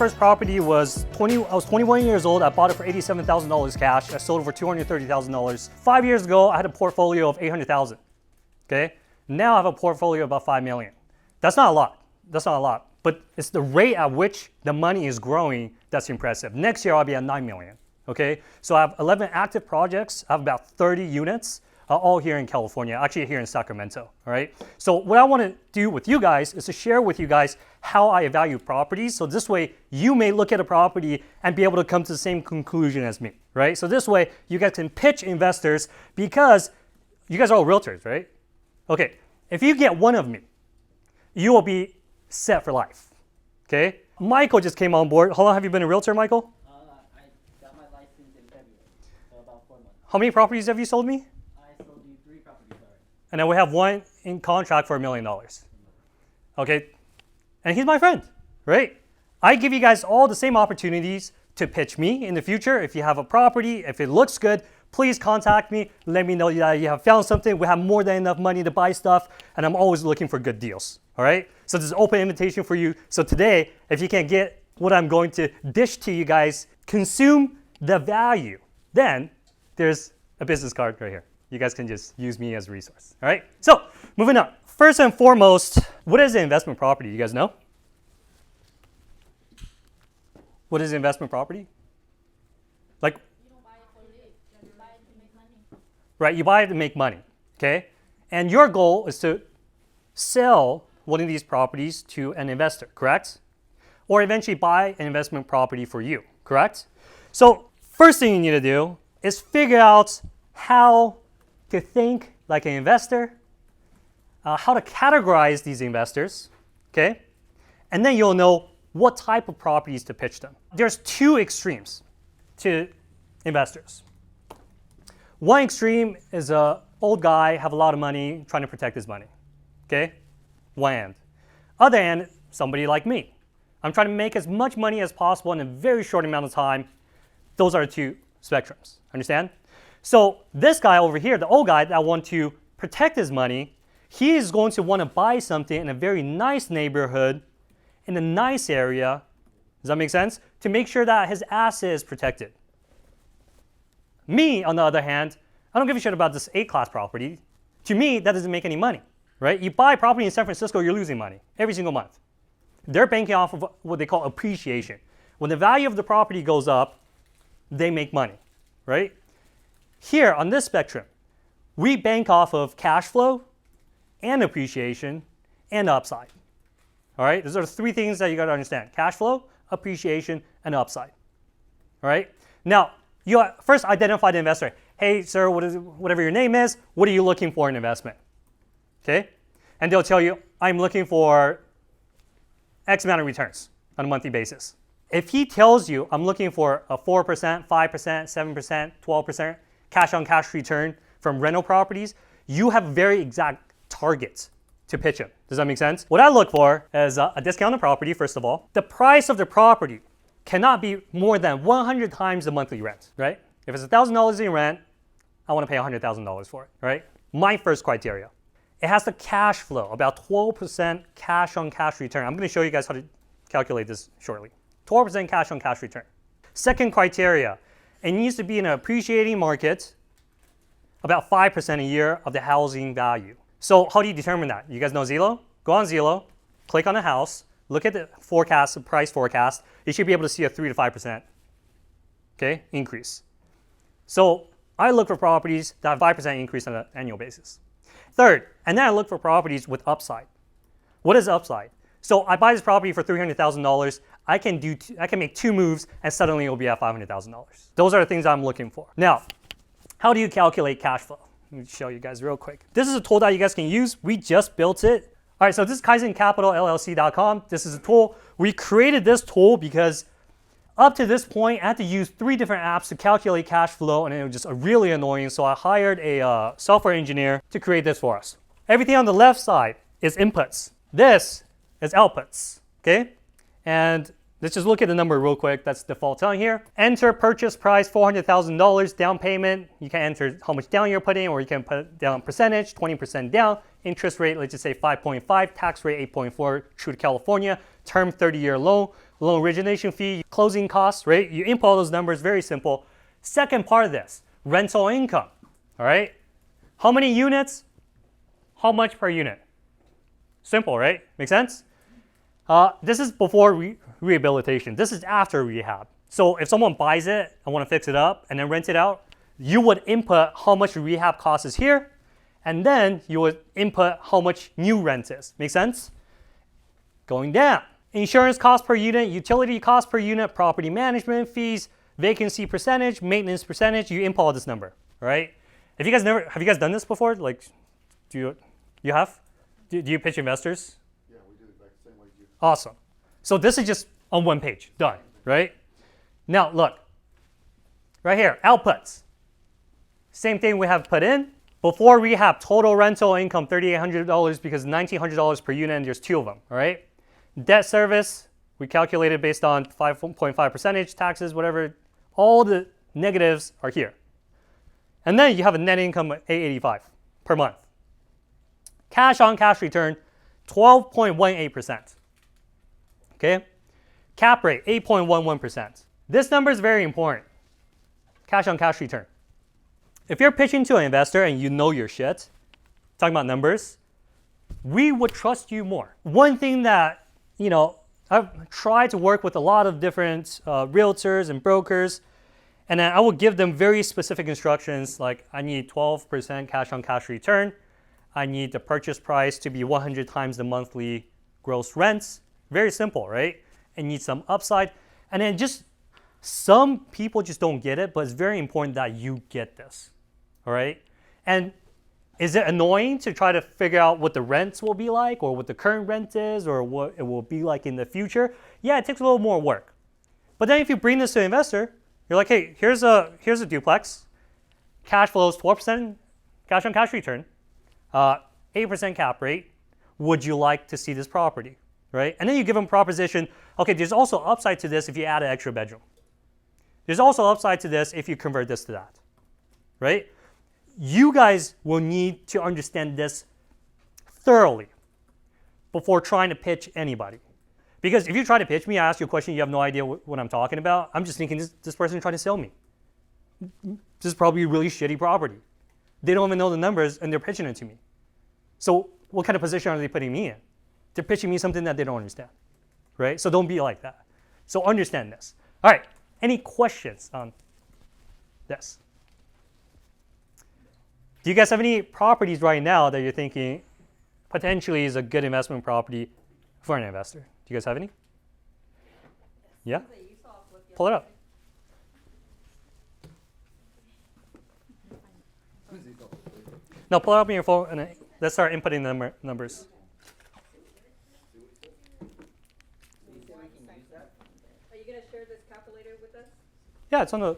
first property was I was 21 years old. I bought it for $87,000 cash. I sold it for $230,000. 5 years ago, I had a portfolio of $800,000. Okay. Now I have a portfolio of about $5 million. That's not a lot. That's not a lot. But it's the rate at which the money is growing that's impressive. Next year, I'll be at 9 million. Okay. So I have 11 active projects. I have about 30 units. All here in California, actually here in Sacramento, all right? So what I want to do with you guys is to share with you guys how I evaluate properties. So this way, you may look at a property and be able to come to the same conclusion as me, right? So this way, you guys can pitch investors because you guys are all realtors, right? Okay, if you get one of me, you will be set for life, okay? Michael just came on board. How long have you been a realtor, Michael? I got my license in February, so about 4 months. How many properties have you sold me? And then we have one in contract for $1 million. Okay, and he's my friend, right? I give you guys all the same opportunities to pitch me in the future. If you have a property, if it looks good, please contact me. Let me know that you have found something. We have more than enough money to buy stuff, and I'm always looking for good deals, all right? So this is an open invitation for you. So today, if you can get what I'm going to dish to you guys, consume the value, then there's a business card right here. You guys can just use me as a resource. All right, so moving on. First and foremost, what is an investment property? You guys know? What is an investment property? Like, you don't buy it for live, you buy it to make money. Right, you buy it to make money, okay? And your goal is to sell one of these properties to an investor, correct? Or eventually buy an investment property for you, correct? So first thing you need to do is figure out how to think like an investor, how to categorize these investors, okay? And then you'll know what type of properties to pitch them. There's two extremes to investors. One extreme is an old guy, have a lot of money, trying to protect his money, okay? One end. Other end, somebody like me. I'm trying to make as much money as possible in a very short amount of time. Those are the two spectrums, understand? So this guy over here, the old guy that wants to protect his money, he is going to want to buy something in a very nice neighborhood, in a nice area, does that make sense? To make sure that his asset is protected. Me, on the other hand, I don't give a shit about this A-class property. To me, that doesn't make any money, right? You buy property in San Francisco, you're losing money every single month. They're banking off of what they call appreciation. When the value of the property goes up, they make money, right? Here on this spectrum, we bank off of cash flow and appreciation and upside. All right, those are the three things that you got to understand: cash flow, appreciation, and upside. All right, now you first identify the investor. Hey, sir, whatever your name is, what are you looking for in investment? Okay, and they'll tell you, I'm looking for X amount of returns on a monthly basis. If he tells you, I'm looking for a 4%, 5%, 7%, 12%, cash-on-cash return from rental properties, you have very exact targets to pitch him. Does that make sense? What I look for is a discounted property, first of all. The price of the property cannot be more than 100 times the monthly rent, right? If it's $1,000 in rent, I want to pay $100,000 for it, right? My first criteria. It has the cash flow, about 12% cash-on-cash return. I'm going to show you guys how to calculate this shortly. 12% cash-on-cash return. Second criteria. It needs to be in an appreciating market, about 5% a year of the housing value. So how do you determine that? You guys know Zillow? Go on Zillow, click on a house, look at the forecast, the price forecast. You should be able to see a 3 to 5% increase. So I look for properties that have 5% increase on an annual basis. Third, and then I look for properties with upside. What is upside? So I buy this property for $300,000. I can make 2 moves and suddenly it will be at $500,000. Those are the things I'm looking for. Now, how do you calculate cash flow? Let me show you guys real quick. This is a tool that you guys can use. We just built it. All right, so this is KaizenCapitalLLC.com. This is a tool. We created this tool because up to this point, I had to use 3 different apps to calculate cash flow, and it was just really annoying. So I hired a software engineer to create this for us. Everything on the left side is inputs. This is outputs, okay? And Let's just look at the number real quick. That's default on here. Enter purchase price $400,000, down payment. You can enter how much down you're putting, or you can put down percentage, 20% down. Interest rate, let's just say 5.5, tax rate 8.4, true to California. Term 30-year loan, loan origination fee, closing costs, right? You input all those numbers, very simple. Second part of this, rental income, all right? How many units? How much per unit? Simple, right? Make sense? This is before rehabilitation. This is after rehab. So if someone buys it and want to fix it up and then rent it out, you would input how much rehab cost is here, and then you would input how much new rent is. Make sense? Going down. Insurance cost per unit, utility cost per unit, property management fees, vacancy percentage, maintenance percentage. You input all this number, all right? If you guys have you guys done this before? Like, you have? Do you pitch investors? Yeah, we do it like the same way you. Awesome. So this is just on one page, done, right? Now look, right here, outputs. Same thing we have put in. Before rehab, total rental income $3,800 because $1,900 per unit, and there's two of them, all right? Debt service, we calculated based on 5.5 percentage, taxes, whatever. All the negatives are here. And then you have a net income of $885 per month. Cash on cash return, 12.18%. Okay? Cap rate, 8.11%. This number is very important. Cash on cash return. If you're pitching to an investor and you know your shit, talking about numbers, we would trust you more. One thing that, I've tried to work with a lot of different realtors and brokers, and then I will give them very specific instructions like I need 12% cash on cash return. I need the purchase price to be 100 times the monthly gross rents. Very simple, right? And need some upside. And then just some people just don't get it, but it's very important that you get this, all right? And is it annoying to try to figure out what the rents will be like or what the current rent is or what it will be like in the future? Yeah, it takes a little more work. But then if you bring this to an investor, you're like, hey, here's a duplex. Cash flows 12% cash on cash return, 8% cap rate. Would you like to see this property, right? And then you give them proposition, okay, there's also upside to this if you add an extra bedroom. There's also upside to this if you convert this to that, right? You guys will need to understand this thoroughly before trying to pitch anybody. Because if you try to pitch me, I ask you a question, you have no idea what I'm talking about, I'm just thinking this person is trying to sell me. This is probably a really shitty property. They don't even know the numbers and they're pitching it to me. So what kind of position are they putting me in? They're pitching me something that they don't understand, right? So don't be like that. So understand this. All right, any questions on this? Do you guys have any properties right now that you're thinking potentially is a good investment property for an investor? Do you guys have any? Yeah? Pull it up. No, pull it up on your phone and then let's start inputting the numbers. Are you going to share this calculator with us? Yeah, it's on the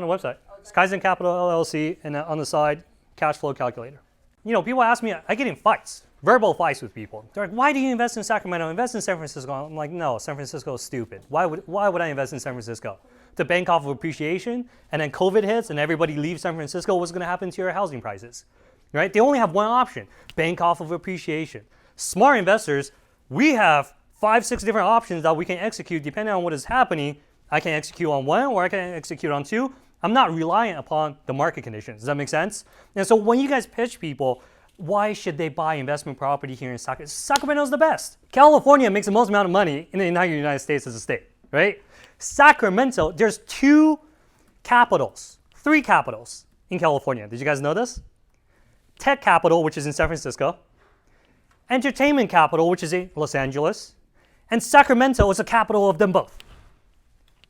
website. It's Kaizen Capital LLC, and on the side, cash flow calculator. People ask me, I get in fights, verbal fights with people. They're like, why do you invest in Sacramento? Invest in San Francisco. I'm like, no, San Francisco is stupid. Why would I invest in San Francisco? To bank off of appreciation, and then COVID hits and everybody leaves San Francisco, what's going to happen to your housing prices? Right? They only have one option, bank off of appreciation. Smart investors, we have 5-6 different options that we can execute depending on what is happening. I can execute on one or I can execute on two. I'm not reliant upon the market conditions. Does that make sense? And so when you guys pitch people, why should they buy investment property here in Sacramento? Sacramento's the best. California makes the most amount of money in the United States as a state, right? Sacramento, there's 3 capitals in California. Did you guys know this? Tech capital, which is in San Francisco. Entertainment capital, which is in Los Angeles. And Sacramento is the capital of them both.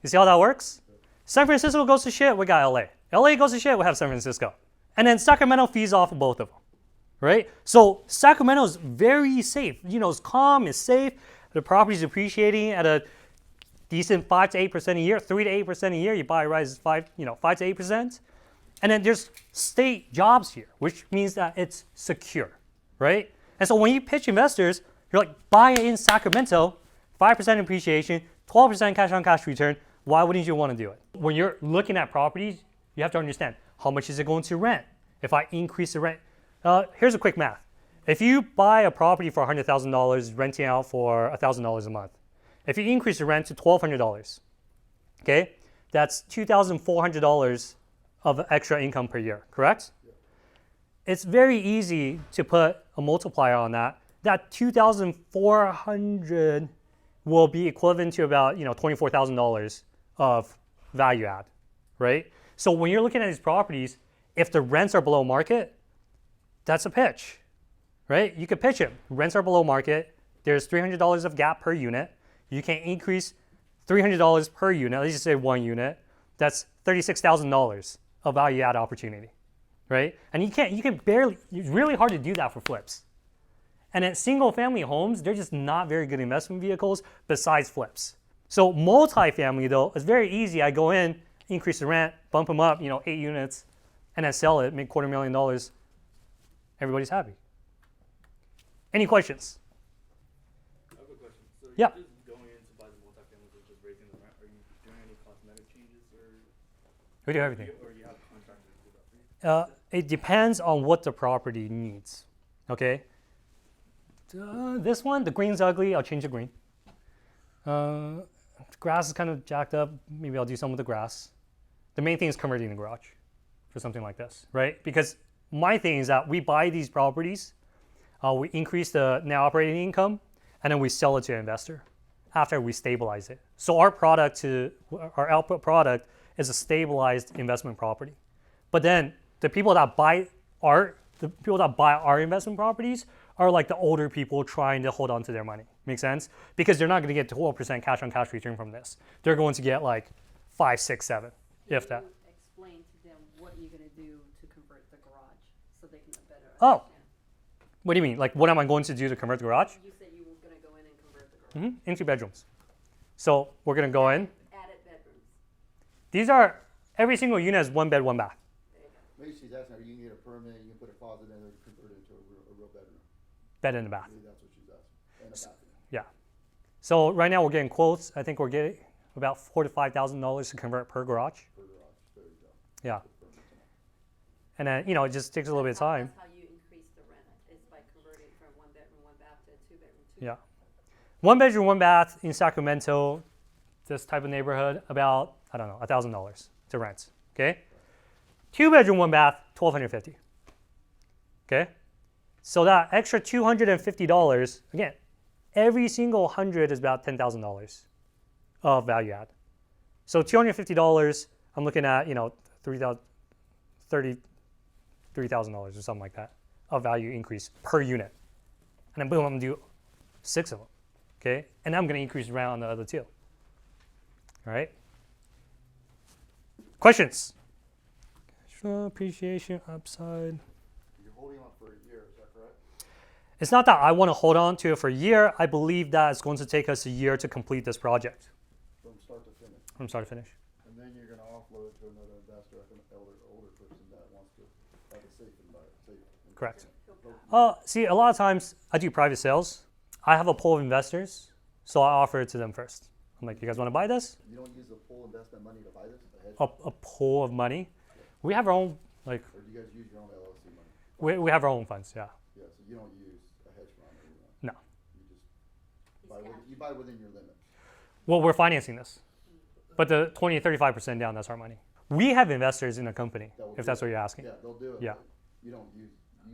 You see how that works? San Francisco goes to shit, we got LA. LA goes to shit, we have San Francisco. And then Sacramento feeds off of both of them, right? So Sacramento is very safe. It's calm, it's safe. The property is appreciating at a decent 5 to 8% a year, 3 to 8% a year. You buy rises 5 to 8%. And then there's state jobs here, which means that it's secure, right? And so when you pitch investors, you're like, buy it in Sacramento, 5% appreciation, 12% cash on cash return, why wouldn't you want to do it? When you're looking at properties, you have to understand how much is it going to rent? If I increase the rent, here's a quick math. If you buy a property for $100,000, renting out for $1,000 a month, if you increase the rent to $1,200, okay, that's $2,400 of extra income per year, correct? It's very easy to put a multiplier on that. That $2,400 will be equivalent to about $24,000 of value add, right? So when you're looking at these properties, if the rents are below market, that's a pitch, right? You could pitch it. Rents are below market. There's $300 of gap per unit. You can increase $300 per unit. Let's just say one unit. That's $36,000 of value add opportunity, right? And it's really hard to do that for flips. And at single family homes, they're just not very good investment vehicles besides flips. So multifamily though, is very easy. I go in, increase the rent, bump them up, 8 units, and then sell it, make $250,000. Everybody's happy. Any questions? I have a question. So Yeah. you're just going in to buy the multifamily and just raising the rent. Are you doing any cosmetic changes We do everything. or you have contractors do that for you? It depends on what the property needs, okay? This one, the green's ugly, I'll change the green. The grass is kind of jacked up, maybe I'll do some with the grass. The main thing is converting the garage for something like this, right? Because my thing is that we buy these properties, we increase the net operating income, and then we sell it to an investor after we stabilize it. So our output product is a stabilized investment property. But then the people that buy our investment properties are like the older people trying to hold on to their money. Make sense? Because they're not going to get 12% cash on cash return from this. They're going to get like 5, 6, 7, if that. Explain to them what you're gonna do to convert the garage, so they can better Oh. understand. What do you mean? Like, what am I going to do to convert the garage? You said you were gonna go in and convert the garage. Into bedrooms. So we're going to go in. Added bedrooms. These are, every single unit is 1 bed, 1 bath. There you go. Maybe she's asking, you can get a permit, you can put a closet in there, convert it into a real bedroom. Bed and a bath. Maybe that's what she's asking. And a bathroom. Yeah. So right now we're getting quotes. I think we're getting about $4,000 to $5,000 to convert per garage. Per garage. There you go. Yeah. And then, it just takes a little bit of time. That's how you increase the rent, is by converting from 1 bedroom, 1 bath to a 2 bedroom, 2 Yeah. 1 bedroom, 1 bath in Sacramento, this type of neighborhood, about, I don't know, $1,000 to rent. Okay. 2 bedroom, 1 bath, $1,250. Okay. So that extra $250, again, every single 100 is about $10,000 of value add. So $250, I'm looking at, $33,000 or something like that of value increase per unit. And then boom, I'm gonna do 6 of them, okay? And I'm gonna increase around the other 2. All right? Questions? Appreciation, upside. You're holding on for a year, is that correct? It's not that I want to hold on to it for a year. I believe that it's going to take us a year to complete this project From start to finish. from start to finish. And then you're gonna offload it to another investor, like an older person that wants to have a safe environment. Correct. See, a lot of times I do private sales. I have a pool of investors, so I offer it to them first. I'm like, you guys want to buy this? You don't use the full investment money to buy this, a hedge? A pool of money. We have our own, Or do you guys use your own LLC money? we have our own funds, yeah. Yeah, so you don't use a hedge fund or anything. No. You just buy within your limit. Well, we're financing this. But the 20 to 35% down, that's our money. We have investors in the company, That will if do that's it. what you're asking. Yeah, they'll do it. Yeah. but You don't use.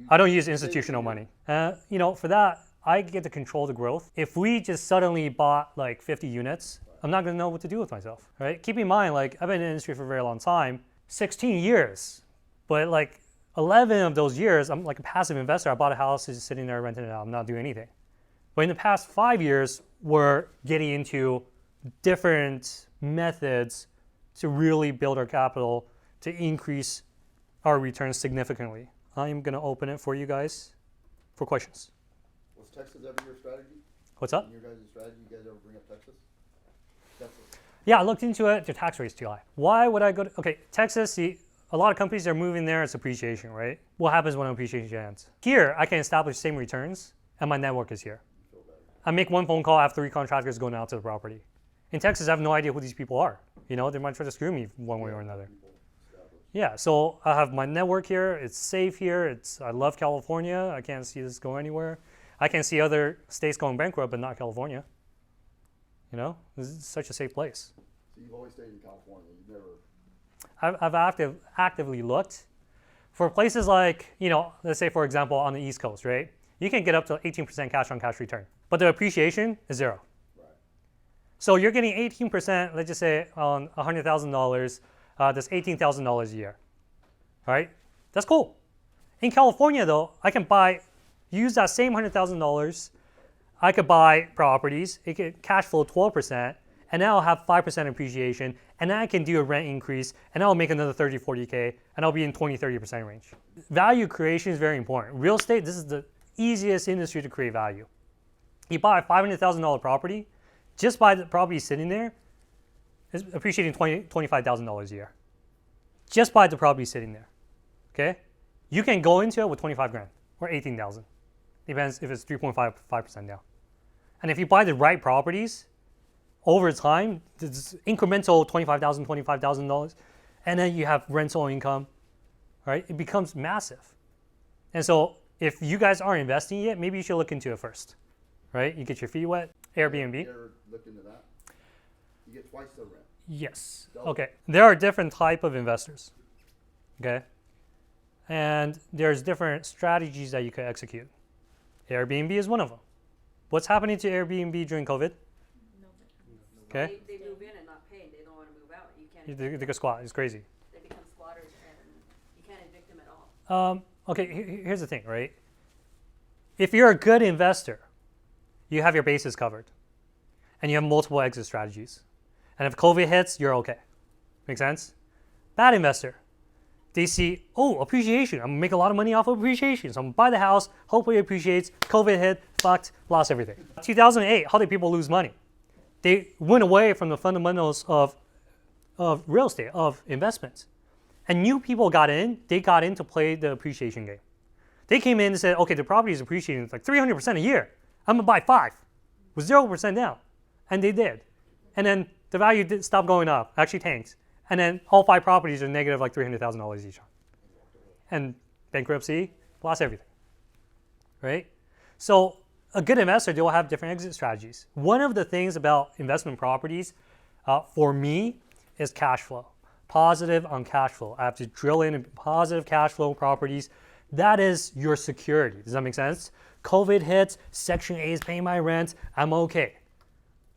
I don't use institutional money. For that, I get to control the growth. If we just suddenly bought like 50 units, I'm not going to know what to do with myself, right? Keep in mind, like I've been in the industry for a very long time, 16 years, but like 11 of those years, I'm like a passive investor. I bought a house, it's just sitting there renting it out. I'm not doing anything. But in the past 5 years, we're getting into different methods to really build our capital to increase our returns significantly. I'm going to open it for you guys for questions. Was Texas ever your strategy? What's up? In your guys' strategy, you guys ever bring up Texas? Texas. Yeah, I looked into it. The tax rate's too high. Why would I go to, okay, Texas, see, a lot of companies are moving there. It's appreciation, right? What happens when appreciation ends? Here, I can establish same returns, and my network is here. You feel better. I make one phone call, I have 3 contractors going out to the property. In Texas, I have no idea who these people are. You know, they might try to screw me one way or another. People established. Yeah, so I have my network here. It's safe here. I love California. I can't see this go anywhere. I can see other states going bankrupt, but not California. You know, this is such a safe place. So you've always stayed in California. You've never. I've actively looked for places like, you know, let's say for example on the East Coast, right? You can get up to 18% cash on cash return, but the appreciation is zero. Right. So you're getting 18%, let's just say on $100,000, that's $18,000 a year. All right, that's cool. In California though, I can use that same $100,000, I could buy properties, it could cash flow 12%, and now I'll have 5% appreciation, and then I can do a rent increase, and I'll make another 30, 40K, and I'll be in 20, 30% range. Value creation is very important. Real estate, this is the easiest industry to create value. You buy a $500,000 property, just by the property sitting there, it's appreciating $25,000 a year. Just by the property sitting there, okay? You can go into it with 25 grand or 18,000. Depends if it's 3.5% down. And if you buy the right properties, over time, this incremental $25,000, and then you have rental income, right? It becomes massive. And so if you guys aren't investing yet, maybe you should look into it first, right? You get your feet wet, Airbnb. You ever looked into that? You get twice the rent. Yes. Okay. There are different type of investors. Okay. And there's different strategies that you could execute. Airbnb is one of them. What's happening to Airbnb during COVID? Okay. They move in and not pay, and they don't want to move out. You can't. They go squat. It's crazy. They become squatters, and you can't evict them at all. Okay. Here's the thing, right? If you're a good investor, you have your bases covered, and you have multiple exit strategies. And if COVID hits, you're okay. Make sense? Bad investor. They see, oh, appreciation. I'm gonna make a lot of money off of appreciation. So I'm gonna buy the house, hopefully it appreciates. COVID hit, fucked, lost everything. 2008, how did people lose money? They went away from the fundamentals of real estate, of investments. And new people got in, they got in to play the appreciation game. They came in and said, okay, the property is appreciating, it's like 300% a year. I'm gonna buy 5 with 0% down. And they did. And then the value did stop going up, actually tanked. And then all 5 properties are negative like $300,000 each. And bankruptcy, lost everything, right? So a good investor, they will have different exit strategies. One of the things about investment properties for me is cash flow. Positive on cash flow. I have to drill in positive cash flow properties. That is your security. Does that make sense? COVID hits, Section 8 is paying my rent, I'm okay,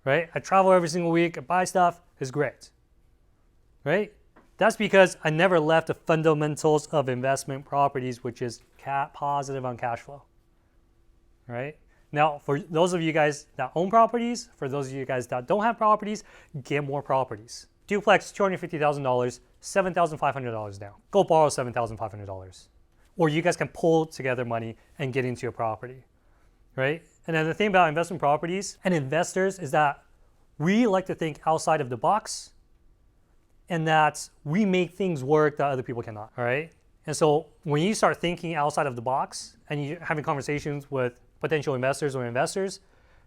right? I travel every single week, I buy stuff, it's great, right? That's because I never left the fundamentals of investment properties, which is positive on cash flow, right? Now, for those of you guys that own properties, for those of you guys that don't have properties, get more properties. Duplex, $250,000, $7,500 down. Go borrow $7,500. Or you guys can pull together money and get into your property, right? And then the thing about investment properties and investors is that we like to think outside of the box, and that we make things work that other people cannot, all right? And so when you start thinking outside of the box and you're having conversations with potential investors or investors,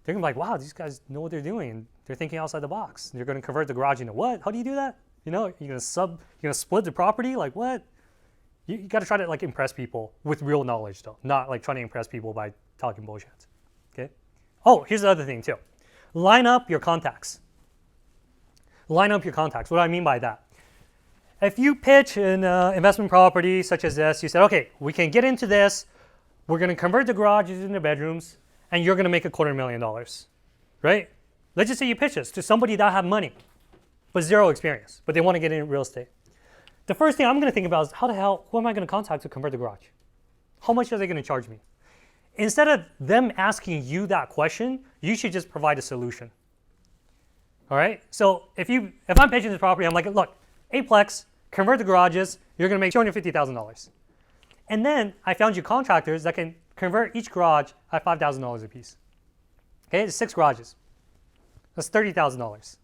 they're gonna be like, wow, these guys know what they're doing. And they're thinking outside the box. They're gonna convert the garage into what? How do you do that? You know, you're gonna split the property? Like what? You gotta try to like impress people with real knowledge though, not like trying to impress people by talking bullshit, okay? Oh, here's the other thing too. Line up your contacts. Line up your contacts. What do I mean by that? If you pitch an investment property such as this, you said, okay, we can get into this, we're gonna convert the garages into bedrooms, and you're gonna make $250,000, right? Let's just say you pitch this to somebody that have money, but zero experience, but they wanna get into real estate. The first thing I'm gonna think about is who am I gonna contact to convert the garage? How much are they gonna charge me? Instead of them asking you that question, you should just provide a solution. All right, so if I'm pitching this property, I'm like, look, Aplex, convert the garages, you're gonna make $250,000. And then I found you contractors that can convert each garage at $5,000 a piece. Okay, it's 6 garages. That's $30,000.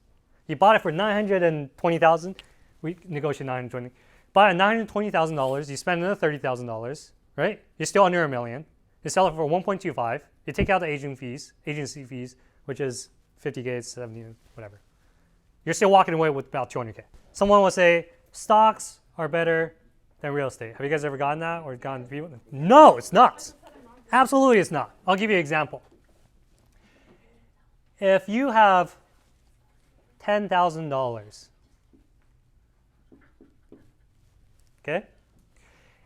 You bought it for $920,000. We negotiate $920,000. Buy it at $920,000. You spend another $30,000, right? You're still under $1 million. You sell it for $1.25. You take out the agency fees, which is $50K, $70, whatever. you're still walking away with about 200K. Someone will say stocks are better than real estate. Have you guys ever gotten that or gone view? No, it's not. Absolutely, it's not. I'll give you an example. If you have $10,000, okay,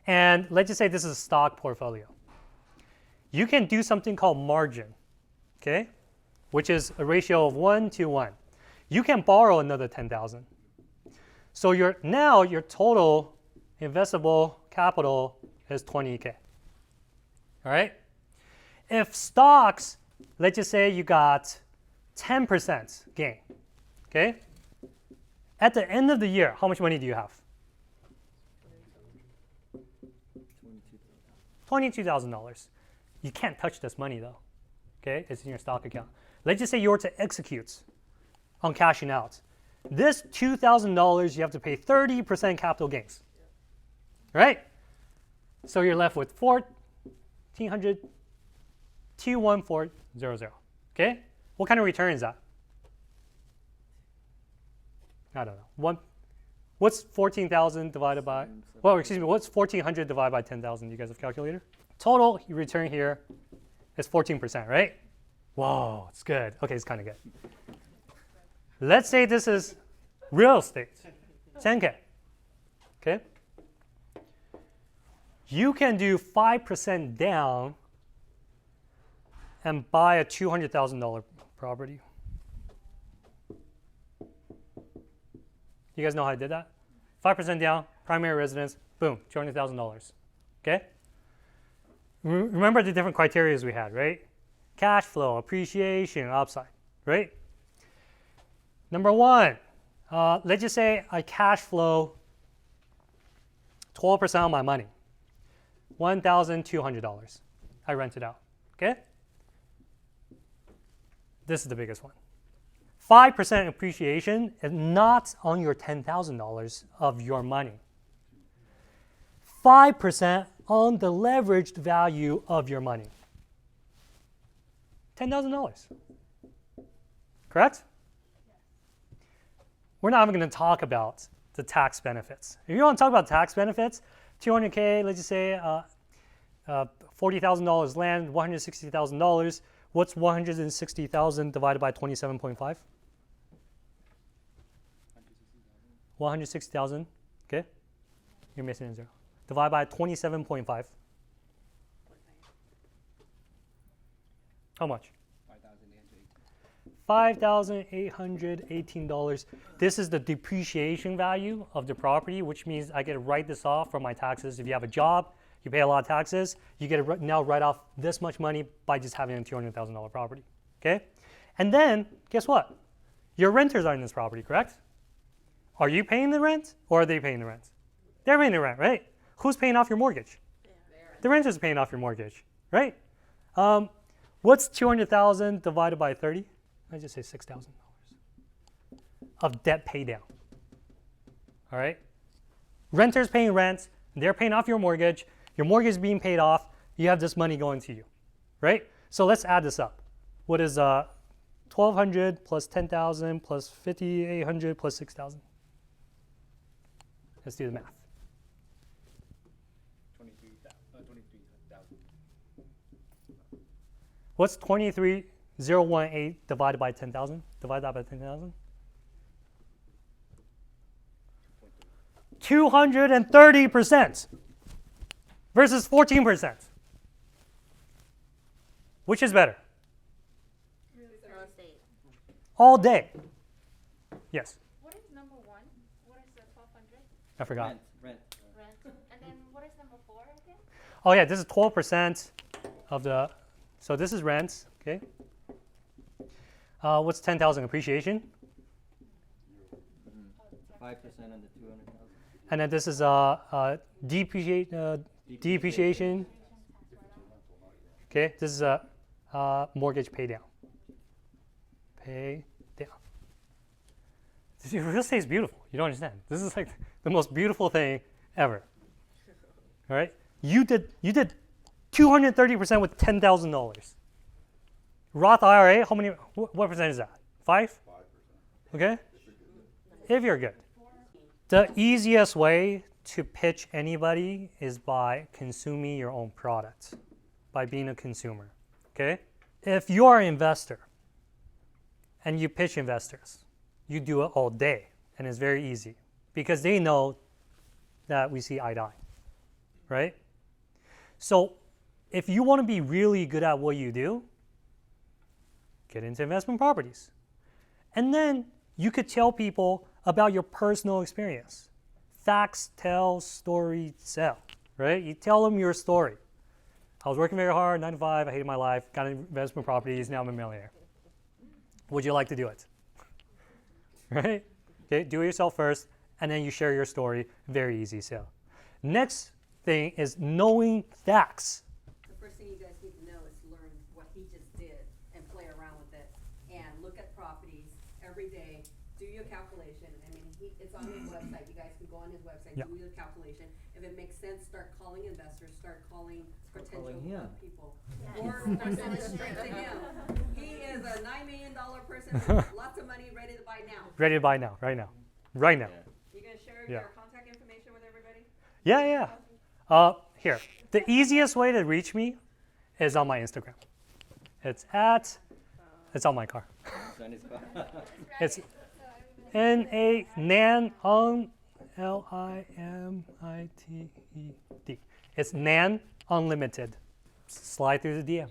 and let's just say this is a stock portfolio, you can do something called margin, okay, which is a ratio of 1 to 1. You can borrow another 10,000. So your total investable capital is 20K. All right? If stocks, let's just say you got 10% gain, okay? At the end of the year, how much money do you have? $22,000. You can't touch this money though, okay? It's in your stock account. Let's just say you were to execute on cashing out. This $2,000, you have to pay 30% capital gains, right? So you're left with 1,400, 21400, okay? What kind of return is that? I don't know. What's 14,000 divided by, well, excuse me, what's 1,400 divided by 10,000? You guys have a calculator? Total return here is 14%, right? Whoa, it's good. Okay, it's kind of good. Let's say this is real estate, 10K, okay? You can do 5% down and buy a $200,000 property. You guys know how I did that? 5% down, primary residence, boom, $200,000, okay? Remember the different criteria we had, right? Cash flow, appreciation, upside, right? Number one, let's just say I cash flow 12% of my money, $1,200. I rent it out, okay? This is the biggest one. 5% appreciation is not on your $10,000 of your money. 5% on the leveraged value of your money. $10,000. Correct? We're not even going to talk about the tax benefits. If you want to talk about tax benefits, 200K, let's just say $40,000 land, $160,000. What's 160,000 divided by 27.5? 160,000, okay? You're missing a zero. Divide by 27.5. How much? $5,818. This is the depreciation value of the property, which means I get to write this off from my taxes. If you have a job, you pay a lot of taxes, you get to now write off this much money by just having a $200,000 property, okay? And then, guess what? Your renters are in this property, correct? Are you paying the rent or are they paying the rent? They're paying the rent, right? Who's paying off your mortgage? The renters are paying off your mortgage, right? What's 200,000 divided by 30? I just say $6,000 of debt pay down. All right? Renters paying rent, they're paying off your mortgage is being paid off, you have this money going to you, right? So let's add this up. What is 1,200 plus 10,000 plus 5,800 plus 6,000? Let's do the math. 23,000. What's 23,018 divided by 10,000? Divide that by 10,000. 230% versus 14%. Which is better? Real estate. All day. Yes, What is number one? What is the 1,200? I forgot. Rent. Rent. And then what is number four again? Oh yeah, this is 12% of the, so this is rent, okay? What's 10,000 appreciation? 5% on the 200,000. And then this is depreciation. Okay, this is a mortgage pay down. Pay down. Real estate is beautiful. You don't understand. This is like the most beautiful thing ever. All right, you did 230% with $10,000. Roth IRA, how many? What percent is that? 5? 5%. Okay. If you're good. The easiest way to pitch anybody is by consuming your own product, by being a consumer. Okay? If you're an investor and you pitch investors, you do it all day, and it's very easy because they know that we see eye to eye, right? So if you want to be really good at what you do, get into investment properties. And then you could tell people about your personal experience. Facts tell, story sell, right? You tell them your story. I was working very hard, 9 to 5, I hated my life, got into investment properties, now I'm a millionaire. Would you like to do it? Right? Okay, do it yourself first, and then you share your story. Very easy sale. Next thing is knowing facts. The first thing you guys need to know is learn what he just did and play around with it and look at properties every day, do your calculation. I mean, it's on his website. You guys can go on his website, Yeah. do your calculation. If it makes sense, start calling investors, start calling potential people. Or send it straight to him. He is a $9 million person with lots of money ready to buy now. Ready to buy now, right now. Right now. You gonna share Yeah. your contact information with everybody? Yeah. Here. The easiest way to reach me is on my Instagram. It's on my car. It's Nan Limitted. It's Nan Unlimited. Slide through the DM.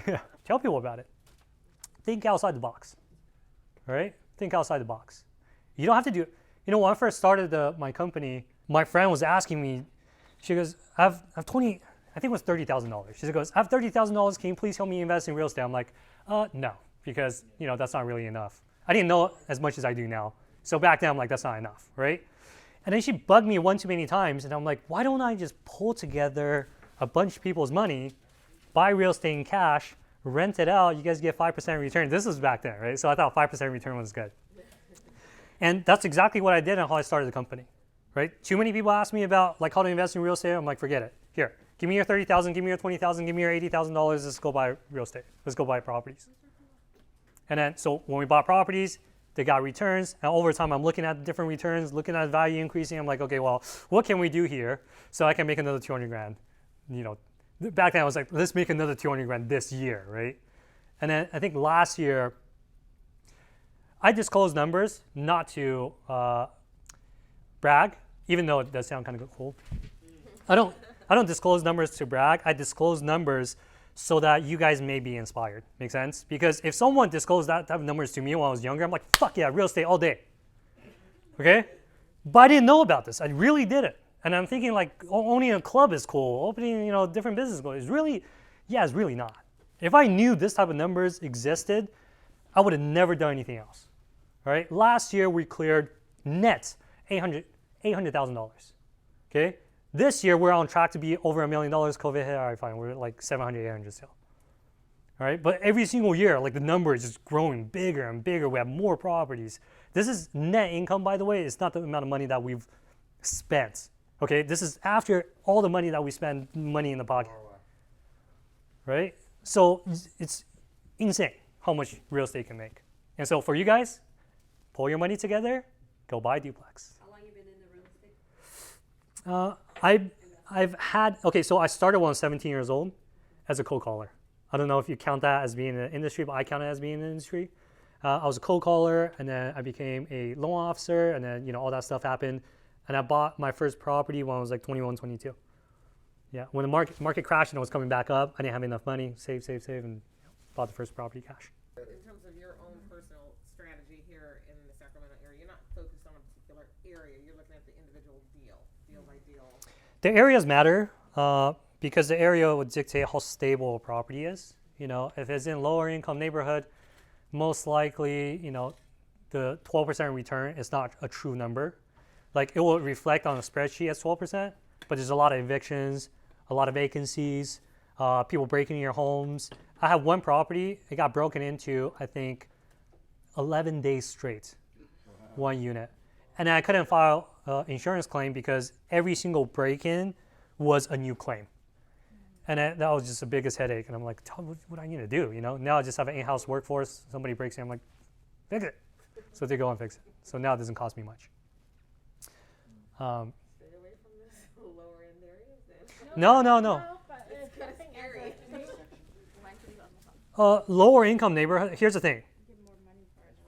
Yeah. Tell people about it. Think outside the box. All right? Think outside the box. You don't have to do it. You know, when I first started my company, my friend was asking me, she goes, I have 20, I think it was $30,000. She goes, I have $30,000. Can you please help me invest in real estate? I'm like, no, because, that's not really enough. I didn't know as much as I do now. So back then, I'm like, that's not enough, right? And then she bugged me one too many times, and I'm like, why don't I just pull together a bunch of people's money, buy real estate in cash, rent it out, you guys get 5% return. This was back then, right? So I thought 5% return was good. And that's exactly what I did and how I started the company, right? Too many people ask me about how to invest in real estate. I'm like, forget it. Here, give me your $30,000, give me your $20,000, give me your $80,000. Let's go buy real estate. Let's go buy properties. And then, so when we bought properties, they got returns. And over time, I'm looking at the different returns, looking at value increasing. I'm like, okay, well, what can we do here so I can make another 200 grand? Back then I was like, let's make another 200 grand this year, right? And then I think last year, I disclosed numbers not to brag, even though it does sound kind of cool. I don't disclose numbers to brag. I disclose numbers so that you guys may be inspired. Make sense? Because if someone disclosed that type of numbers to me when I was younger, I'm like, fuck yeah, real estate all day. Okay? But I didn't know about this. I really did it. And I'm thinking owning a club is cool. Opening, different business is really, it's really not. If I knew this type of numbers existed, I would have never done anything else. All right? Last year we cleared net $800,000. Okay? This year we're on track to be over $1 million. COVID hit, all right, fine. We're at 700, 800 still. All right? But every single year, the number is just growing bigger and bigger. We have more properties. This is net income, by the way. It's not the amount of money that we've spent. Okay? This is after all the money that we spend money in the pocket. Right? So it's insane how much real estate can make. And so for you guys, pull your money together, go buy a duplex. How long you been in the real estate? So I started when I was 17 years old as a cold caller. I don't know if you count that as being in the industry, but I count it as being in the industry. I was a cold caller, and then I became a loan officer, and then all that stuff happened. And I bought my first property when I was 21, 22. Yeah, when the market crashed and it was coming back up, I didn't have enough money, save, and bought the first property cash. In terms of your own personal strategy here in the Sacramento area, you're not focused on a particular area. You're looking at the individual deal by deal. The areas matter because the area would dictate how stable a property is. If it's in lower income neighborhood, most likely, the 12% return is not a true number. It will reflect on a spreadsheet as 12%, but there's a lot of evictions, a lot of vacancies, people breaking in your homes. I have one property, it got broken into, I think, 11 days straight, one unit. And I couldn't file an insurance claim because every single break-in was a new claim. And that was just the biggest headache. And I'm like, what do I need to do? Now I just have an in-house workforce. Somebody breaks in, I'm like, fix it. So they go and fix it. So now it doesn't cost me much. Stay away from this lower end areas then. No. But it's kind of scary. Lower income neighborhood, here's the thing.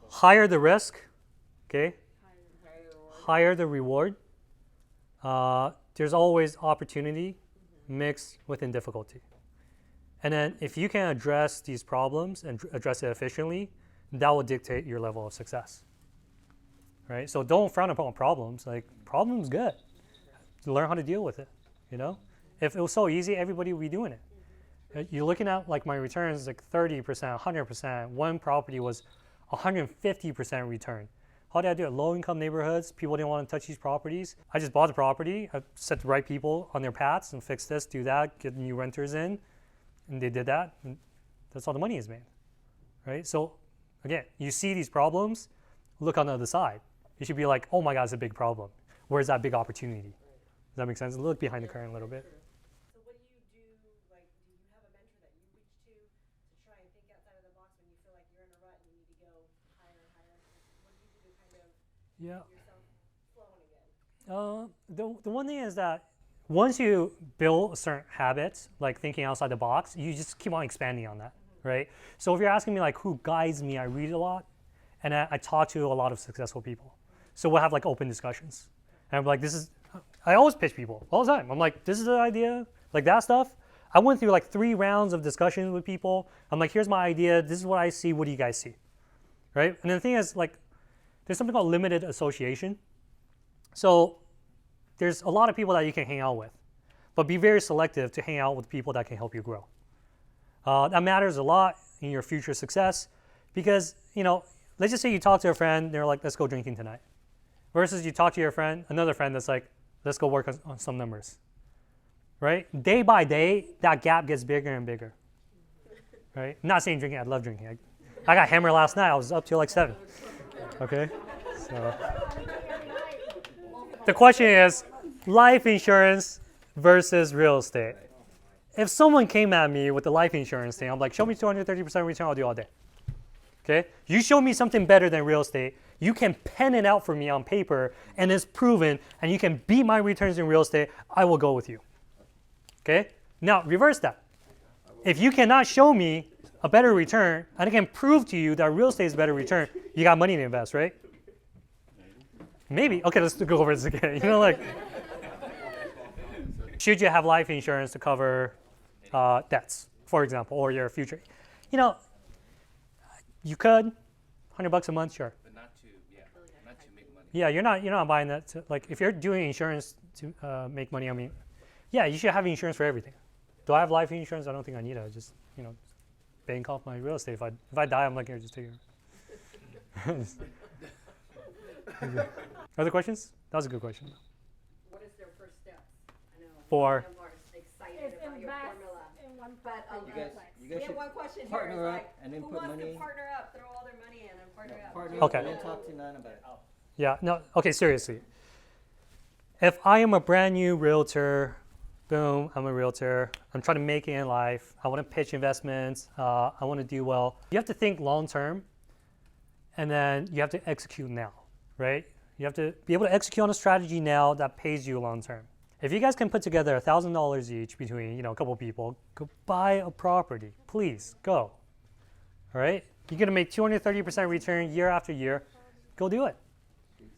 Higher the risk, okay? Higher the reward. There's always opportunity mixed within difficulty. And then if you can address these problems and address it efficiently, that will dictate your level of success. Right? So don't frown upon problems. Like, problems good. Learn how to deal with it, you know? If it was so easy, everybody would be doing it. You're looking at like my returns, like 30%, 100%. One property was 150% return. How did I do it? Low income neighborhoods, people didn't want to touch these properties. I just bought the property, I set the right people on their paths and fix this, do that, get new renters in, and they did that, and that's how the money is made, right? So again, you see these problems, look on the other side. You should be like, oh my God, it's a big problem. Where's that big opportunity? Does that make sense? Look behind the curtain a little bit. So what do you do, like, do you have a mentor that you reach to try and think outside of the box when you feel like you're in a rut and you need to go higher and higher? What do you do to kind of Yeah. get yourself flowing again? The one thing is that once you build certain habits, like thinking outside the box, you just keep on expanding on that, right? So if you're asking me like who guides me, I read a lot, and I talk to a lot of successful people. So we'll have like open discussions. And I'm like, I always pitch people all the time. I'm like, this is the idea, like that stuff. I went through like 3 rounds of discussions with people. I'm like, here's my idea. This is what I see. What do you guys see? Right? And the thing is, like, there's something called limited association. So there's a lot of people that you can hang out with, but be very selective to hang out with people that can help you grow. That matters a lot in your future success because, you know, let's just say you talk to a friend, they're like, let's go drinking tonight. Versus you talk to your friend, another friend that's like, let's go work on some numbers. Right? Day by day, that gap gets bigger and bigger. Right? I'm not saying drinking, I love drinking. I got hammered last night, I was up till like 7. Okay? So the question is, life insurance versus real estate. If someone came at me with the life insurance thing, I'm like, show me 230% return, I'll do all day. Okay? You show me something better than real estate, you can pen it out for me on paper and it's proven and you can beat my returns in real estate, I will go with you. Okay? Now, reverse that. If you cannot show me a better return and I can prove to you that real estate is a better return, you got money to invest, right? Maybe. Okay, let's go over this again. You know, like, should you have life insurance to cover debts, for example, or your future? You know, you could, $100 a month, sure. But not to make money. Yeah, you're not buying that. Like, if you're doing insurance to make money, I mean, yeah, you should have insurance for everything. Do I have life insurance? I don't think I need it. I just, you know, bank off my real estate. If I die, I'm like, here, just take it. Other questions? That was a good question. What is their first steps? I know. For- Some are excited about your formula. But You guys we have should one question here. partner It's up like, and then who put wants to money. partner up, throw all their money in and partner up? Partner Okay. up and then talk to Nan about it. Yeah, no, okay, seriously. If I am a brand new realtor, boom, I'm a realtor, I'm trying to make it in life, I want to pitch investments, I want to do well. You have to think long term, and then you have to execute now, right? You have to be able to execute on a strategy now that pays you long term. If you guys can put together $1,000 each between, you know, a couple people, go buy a property, please, go. All right? You're gonna make 230% return year after year, go do it.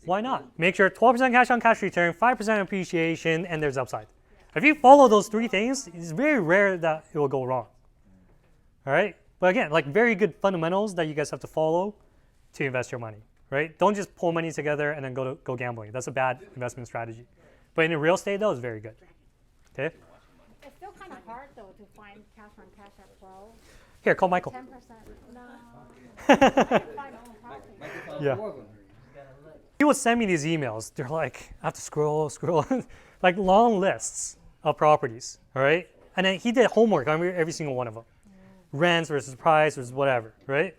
Why not? Make sure 12% cash on cash return, 5% appreciation, and there's upside. If you follow those 3 things, it's very rare that it will go wrong. All right? But again, like very good fundamentals that you guys have to follow to invest your money, right? Don't just pull money together and then go gambling. That's a bad investment strategy. But in real estate, though, it's very good. Okay? It's still kind of hard though to find cash on cash at 12. Here, call Michael. 10%. No. I can find my own property. Michael found Yeah. 4 of them. He would send me these emails. They're like, I have to scroll, like long lists of properties, all right? And then he did homework on every single one of them. Rents versus price versus whatever, right?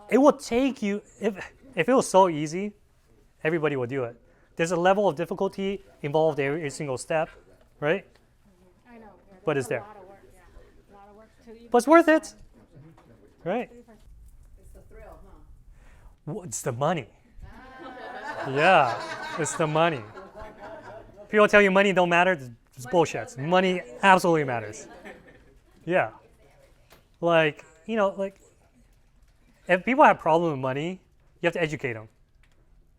It will take you, if it was so easy, everybody would do it. There's a level of difficulty involved in every single step, right? I know. Yeah, But there's it's there. A lot of work. Yeah. A lot of work to even But it's worth it, right? It's the thrill, huh? It's the money. Yeah, it's the money. People tell you money don't matter. It's bullshit. Money absolutely matters. Yeah. Like, like if people have problem with money, you have to educate them.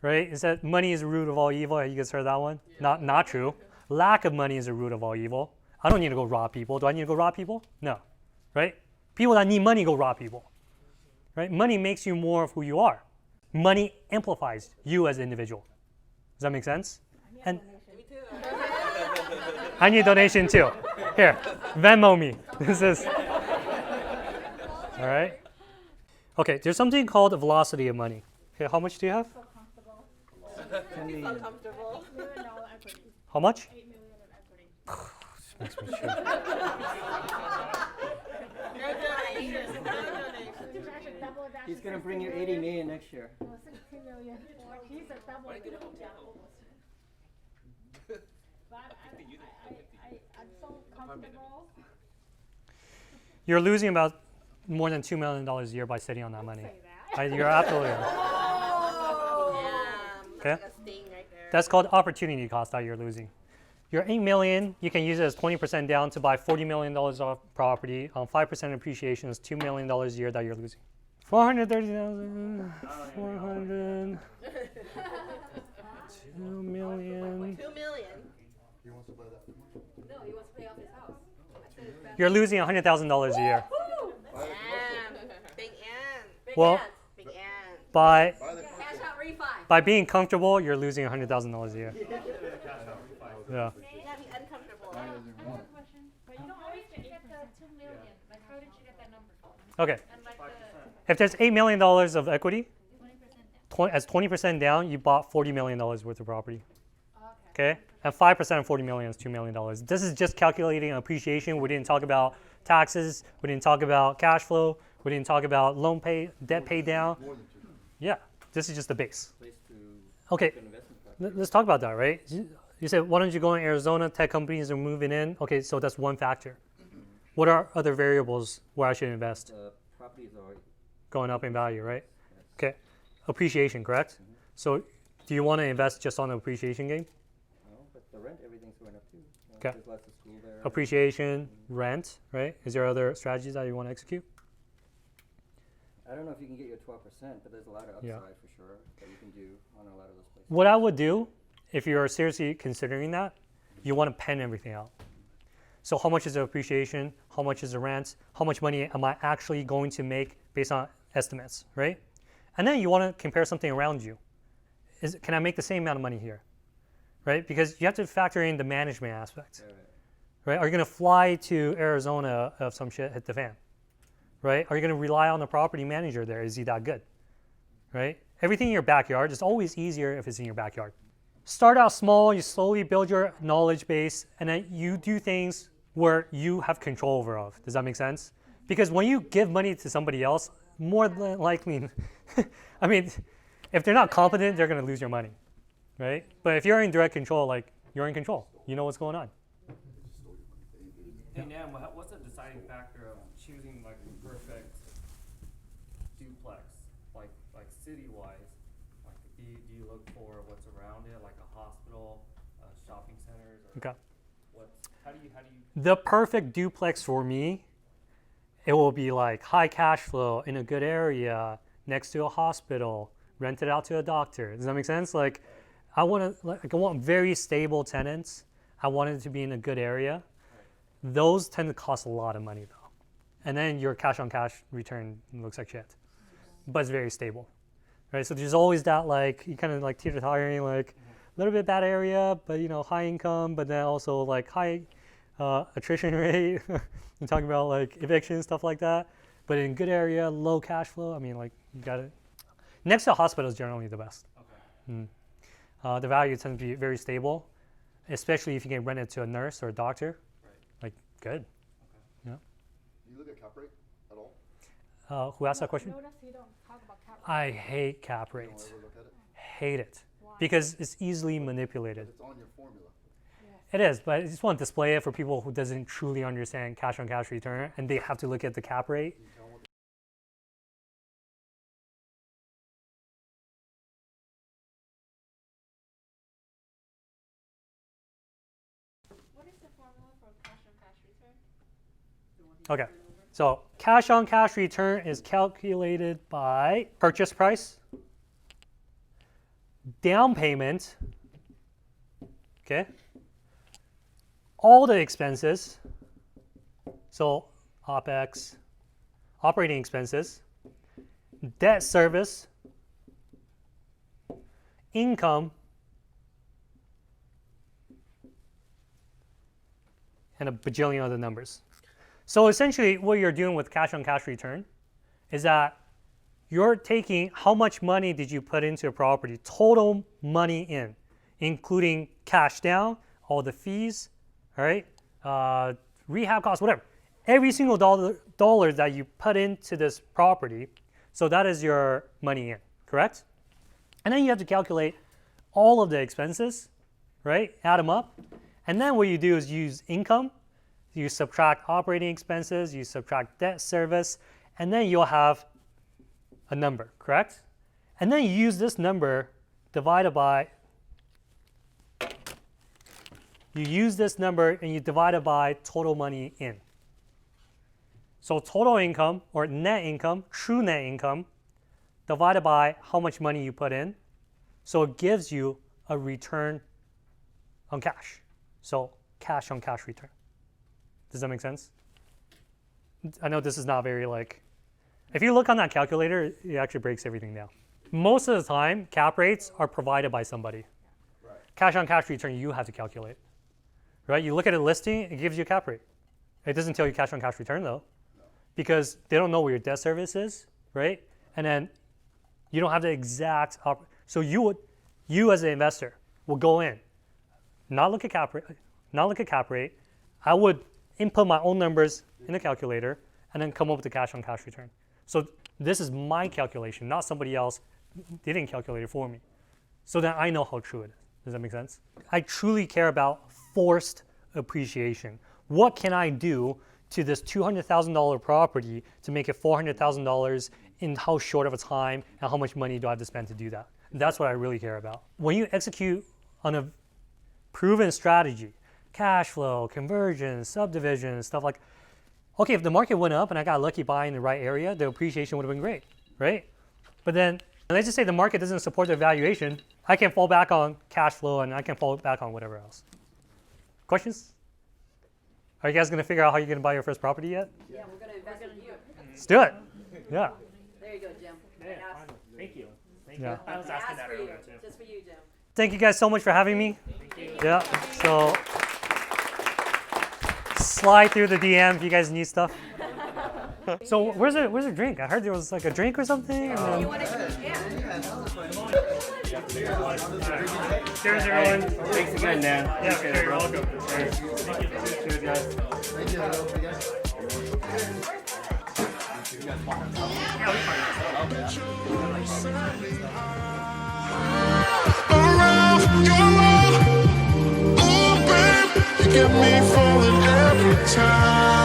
Right? Is that money is the root of all evil? You guys heard that one? Not true. Lack of money is the root of all evil. I don't need to go rob people. Do I need to go rob people? No. Right? People that need money go rob people. Right? Money makes you more of who you are. Money amplifies you as an individual. Does that make sense? And I need a donation too. Here, Venmo me. This is all right. Okay, there's something called the velocity of money. Okay, how much do you have? So comfortable. 10 million. $8 million equity. How much? 8 million in equity. Makes me shake. He's actually double that. He's gonna bring you 80 million next year. 16 million. He's a double. But I'm so comfortable. You're losing about more than $2 million a year by sitting on that money. Say that. You're absolutely right. Okay? That's called opportunity cost that you're losing. Your $8 million, you can use it as 20% down to buy $40 million of property. 5% appreciation is $2 million a year that you're losing. 430,000, 400, 2 million. 2 million. He wants to buy that. No, he wants to pay off his house. I said it's bad. You're losing $100,000 a year. Big N. Big Well, ads. Big N. by Buy the Cash out refi. by being comfortable, you're losing $100,000 a year. Yeah. Yeah, be uncomfortable. Mine doesn't want it. Question, but you don't always get the 2 million. Like, how did you get that number? Okay. And like the If there's $8 million of equity, 20% down. as 20% down, you bought $40 million worth of property. Okay. Okay? And 5% of $40 million is $2 million. This is just calculating appreciation. We didn't talk about taxes. We didn't talk about cash flow. We didn't talk about debt pay down. More than 2. Yeah, this is just the base. Place to Okay, put investment property. let's talk about that, right? You said, why don't you go in Arizona? Tech companies are moving in. Okay, so that's one factor. What are other variables where I should invest? Properties are Going up in value, right? Okay, appreciation, correct? So do you want to invest just on the appreciation game? no, but the rent, everything's going up too. Okay. There's lots of school there. Appreciation, rent, right? Is there other strategies that you want to execute? I don't know if you can get your 12%, but there's a lot of upside Yeah. for sure that you can do on a lot of those places. What I would do, if you're seriously considering that, you want to pen everything out. So how much is the appreciation? How much is the rent? How much money am I actually going to make based on estimates, right? And then you want to compare something around you. Can I make the same amount of money here, right? Because you have to factor in the management aspect, right? Are you going to fly to Arizona if some shit hit the fan, right? Are you going to rely on the property manager there? Is he that good, right? Everything in your backyard is always easier if it's in your backyard. Start out small, you slowly build your knowledge base, and then you do things where you have control over of. Does that make sense? Because when you give money to somebody else, more than likely, I mean, if they're not competent, they're going to lose your money, right? But if you're in direct control, like, you're in control. You know what's going on. Hey Nam, what's the deciding factor of choosing like the perfect duplex, like city-wise? Like, do you look for what's around it, like a hospital, shopping centers, or Okay. how do you? The perfect duplex for me, it will be like high cash flow in a good area, next to a hospital, rented out to a doctor. Does that make sense? Like, I want very stable tenants. I want it to be in a good area. Those tend to cost a lot of money though. And then your cash on cash return looks like shit. But it's very stable. Right? So there's always that, like, you kind of like teeter-tottering, like a little bit bad area, but high income, but then also like high attrition rate. You're talking about like eviction, stuff like that. But in good area, low cash flow, I mean, like, you got it. Next to a hospital is generally the best. Okay. The value tends to be very stable, especially if you can rent it to a nurse or a doctor. Right. Like, good. Do you look at cap rate at all? Who asked that question? Notice you don't talk about cap rate. I hate cap You don't rates. ever look at it? Hate it. Why? Because it's easily manipulated. It's on your formula. It is, but I just want to display it for people who doesn't truly understand cash on cash return, and they have to look at the cap rate. You tell them what Okay. So cash on cash return is calculated by purchase price, down payment, okay, all the expenses, so OPEX, operating expenses, debt service, income, and a bajillion other numbers. So essentially what you're doing with cash on cash return is that you're taking how much money did you put into a property, total money in, including cash down, all the fees, all right, rehab costs, whatever. Every single dollar that you put into this property, so that is your money in, correct? And then you have to calculate all of the expenses, right? Add them up. And then what you do is use income, you subtract operating expenses, you subtract debt service, and then you'll have a number, correct? And then you use this number divided by, you use this number and you divide it by total money in. So total income or net income, true net income, divided by how much money you put in. So it gives you a return on cash. So cash on cash return. Does that make sense? I know this is not very like, if you look on that calculator, it actually breaks everything down. Most of the time, cap rates are provided by somebody. Right. Cash on cash return, you have to calculate. Right? You look at a listing, it gives you a cap rate. It doesn't tell you cash on cash return though, because they don't know what your debt service is, right? And then you don't have the exact, so you as an investor will go in, not look at cap rate, I would input my own numbers in the calculator and then come up with the cash on cash return. So this is my calculation, not somebody else. They didn't calculate it for me. So then I know how true it is. Does that make sense? I truly care about forced appreciation. What can I do to this $200,000 property to make it $400,000 in how short of a time, and how much money do I have to spend to do that? That's what I really care about. When you execute on a proven strategy, cash flow, conversion, subdivision, stuff like, okay, if the market went up and I got lucky buying in the right area, the appreciation would have been great, right? But then, let's just say the market doesn't support the valuation, I can fall back on cash flow and I can fall back on whatever else. Questions? Are you guys going to figure out how you're going to buy your first property yet? Yeah, we're gonna invest in you. Let's do it. Yeah. There you go, Jim. Thank you. Yeah. I was asking that earlier too. Just for you, Jim. Thank you guys so much for having me. Yeah. So slide through the DM if you guys need stuff. So where's a drink? I heard there was like a drink or something. And then... You want to? Yeah. Cheers, everyone. Thanks again, Dan. Yeah, you're welcome. Cheers, guys. Thank you. Around your love, ooh, babe, you get me falling every time.